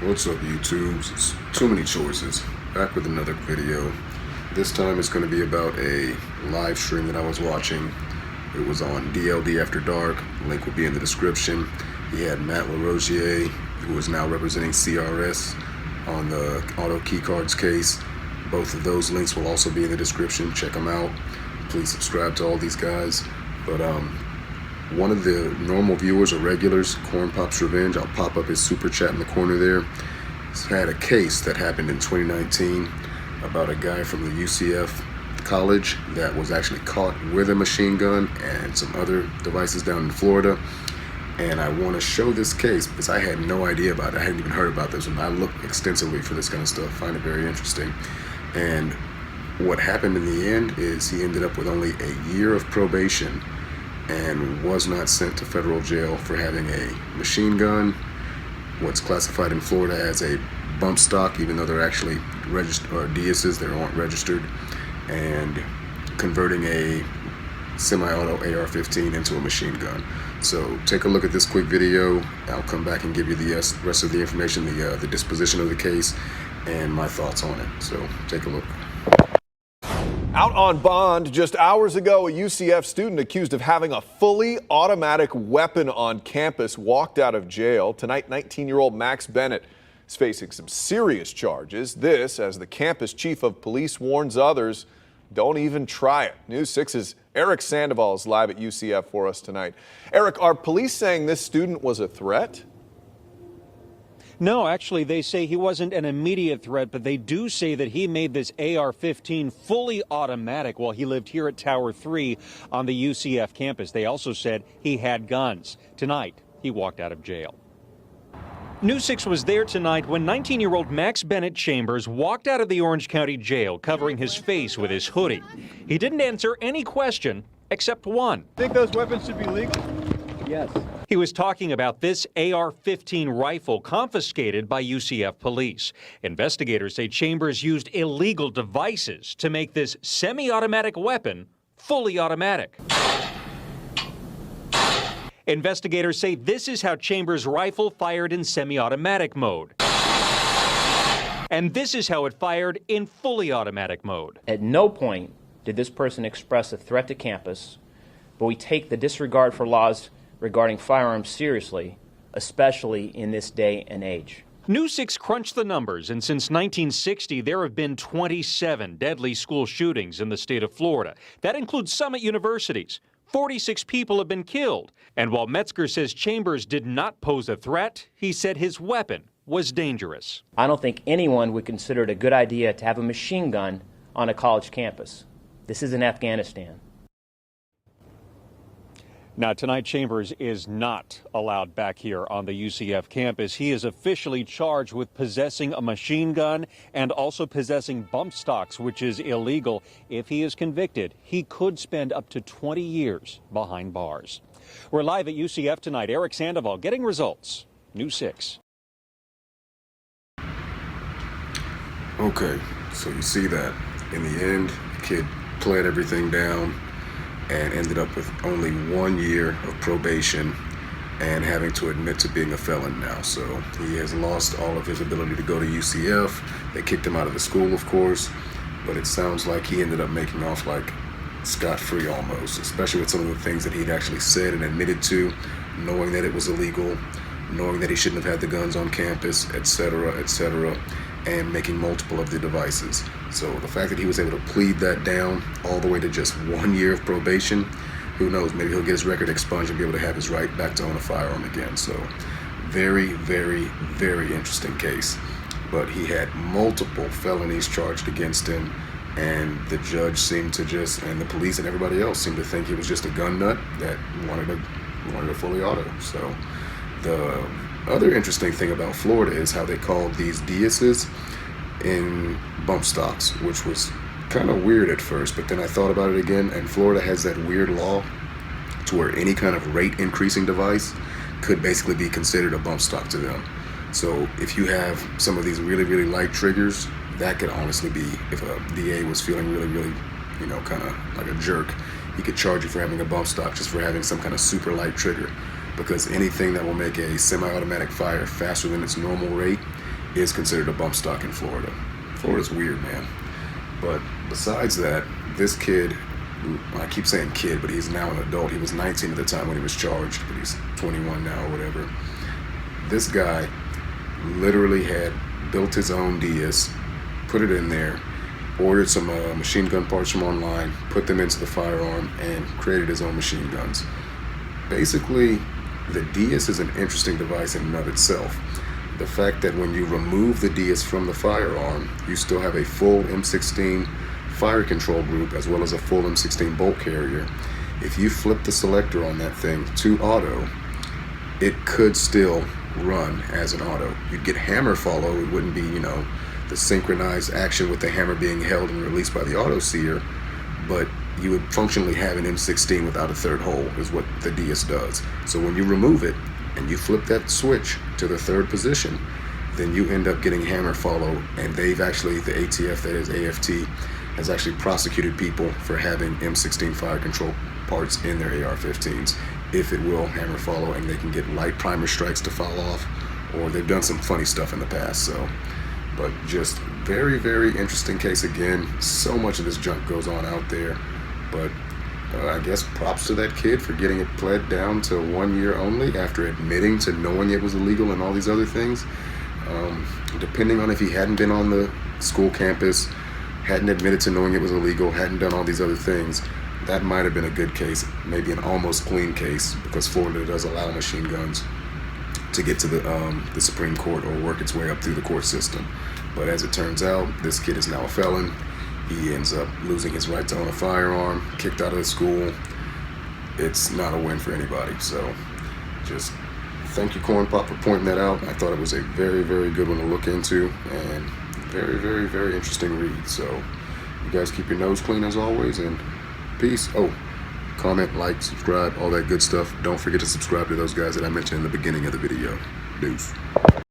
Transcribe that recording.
What's up, YouTube? It's too many choices. Back with another video. This time it's going to be about a live stream that I was watching. It was on DLD After Dark. Link will be in the description. He had Matt LaRosier, who is now representing CRS on the auto keycards case. Both of those links will also be in the description. Check them out. Please subscribe to all these guys. But one of the normal viewers or regulars, Corn Pop's Revenge, I'll pop up his super chat in the corner there, had a case that happened in 2019 about a guy from the UCF college that was actually caught with a machine gun and some other devices down in Florida. And I want to show this case because I had no idea about it. I hadn't even heard about this, and I looked extensively for this kind of stuff. Find it very interesting. And what happened in the end is he ended up with only a year of probation and was not sent to federal jail for having a machine gun, what's classified in Florida as a bump stock, even though they're actually registered, or DSs, they aren't registered, and converting a semi-auto AR-15 into a machine gun. So take a look at this quick video. I'll come back and give you the rest of the information, the disposition of the case, and my thoughts on it. So take a look. Out on bond just hours ago, a UCF student accused of having a fully automatic weapon on campus walked out of jail. Tonight, 19-year-old Max Bennett is facing some serious charges. This, as the campus chief of police warns others, don't even try it. News 6's Eric Sandoval is live at UCF for us tonight. Eric, are police saying this student was a threat? No, actually, they say he wasn't an immediate threat, but they do say that he made this AR-15 fully automatic while he lived here at Tower 3 on the UCF campus. They also said he had guns. Tonight, he walked out of jail. News 6 was there tonight when 19-year-old Max Bennett Chambers walked out of the Orange County Jail covering his face with his hoodie. He didn't answer any question except one. Think those weapons should be legal? Yes. He was talking about this AR-15 rifle confiscated by UCF police. Investigators say Chambers used illegal devices to make this semi-automatic weapon fully automatic. Investigators say this is how Chambers' rifle fired in semi-automatic mode. And this is how it fired in fully automatic mode. At no point did this person express a threat to campus, but we take the disregard for laws regarding firearms seriously, especially in this day and age. News 6 crunched the numbers, and since 1960, there have been 27 deadly school shootings in the state of Florida. That includes some at universities. 46 people have been killed. And while Metzger says Chambers did not pose a threat, he said his weapon was dangerous. I don't think anyone would consider it a good idea to have a machine gun on a college campus. This isn't Afghanistan. Now, tonight, Chambers is not allowed back here on the UCF campus. He is officially charged with possessing a machine gun and also possessing bump stocks, which is illegal. If he is convicted, he could spend up to 20 years behind bars. We're live at UCF tonight. Eric Sandoval getting results. News 6. Okay, so you see that. In the end, the kid played everything down and ended up with only 1 year of probation and having to admit to being a felon now. So he has lost all of his ability to go to UCF. They kicked him out of the school, of course, but it sounds like he ended up making off like scot-free almost, especially with some of the things that he'd actually said and admitted to, knowing that it was illegal, knowing that he shouldn't have had the guns on campus, etc., and making multiple of the devices. So the fact that he was able to plead that down all the way to just 1 year of probation, who knows, maybe he'll get his record expunged and be able to have his right back to own a firearm again. So very, very, very interesting case. But he had multiple felonies charged against him, and the judge seemed to just, and the police and everybody else seemed to think he was just a gun nut that wanted a fully auto. So the other interesting thing about Florida is how they called these DSs in bump stocks, which was kind of weird at first, but then I thought about it again, and Florida has that weird law to where any kind of rate increasing device could basically be considered a bump stock to them. So if you have some of these really, really light triggers, that could honestly be, if a DA was feeling really, really, kind of like a jerk, he could charge you for having a bump stock just for having some kind of super light trigger. Because anything that will make a semi-automatic fire faster than its normal rate is considered a bump stock in Florida. Florida's weird, man. But besides that, this kid, I keep saying kid, but he's now an adult. He was 19 at the time when he was charged, but he's 21 now or whatever. This guy literally had built his own DS, put it in there, ordered some machine gun parts from online, put them into the firearm, and created his own machine guns. Basically, the DS is an interesting device in and of itself. The fact that when you remove the DS from the firearm, you still have a full M16 fire control group as well as a full M16 bolt carrier. If you flip the selector on that thing to auto, it could still run as an auto. You'd get hammer follow. It wouldn't be, the synchronized action with the hammer being held and released by the auto seer, but you would functionally have an M16 without a third hole, is what the DS does. So when you remove it and you flip that switch to the third position, then you end up getting hammer follow, and they've actually, the ATF, that is AFT, has actually prosecuted people for having M16 fire control parts in their AR-15s, if it will hammer follow, and they can get light primer strikes to fall off, or they've done some funny stuff in the past. So, but just very, very interesting case again. So much of this junk goes on out there, but I guess props to that kid for getting it pled down to 1 year only after admitting to knowing it was illegal and all these other things. Depending on if he hadn't been on the school campus, hadn't admitted to knowing it was illegal, hadn't done all these other things, that might have been a good case, maybe an almost clean case, because Florida does allow machine guns to get to the Supreme Court or work its way up through the court system. But as it turns out, this kid is now a felon. He ends up losing his right to own a firearm, kicked out of the school. It's not a win for anybody. So just thank you, Corn Pop, for pointing that out. I thought it was a very, very good one to look into, and very, very, very interesting read. So you guys keep your nose clean as always, and peace. Oh, comment, like, subscribe, all that good stuff. Don't forget to subscribe to those guys that I mentioned in the beginning of the video. Deuce.